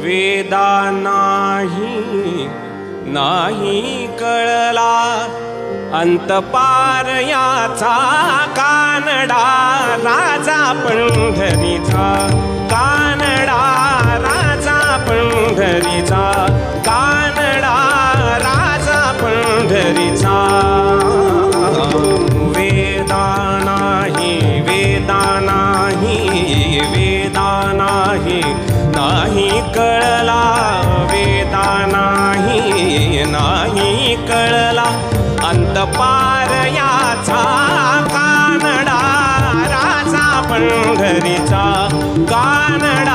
वेदा नाही नाही कळला अंतपार याचा कानडा राजा पंढरीचा कानडा राजा पंढरीचा कानडा राजा पंढरीचा वेदा नाही वेदा नाही वेदा नाही नाही कळला वेदा नाही नाही कळला अंतपार याचा कानडा राजा पंढरीचा कानडा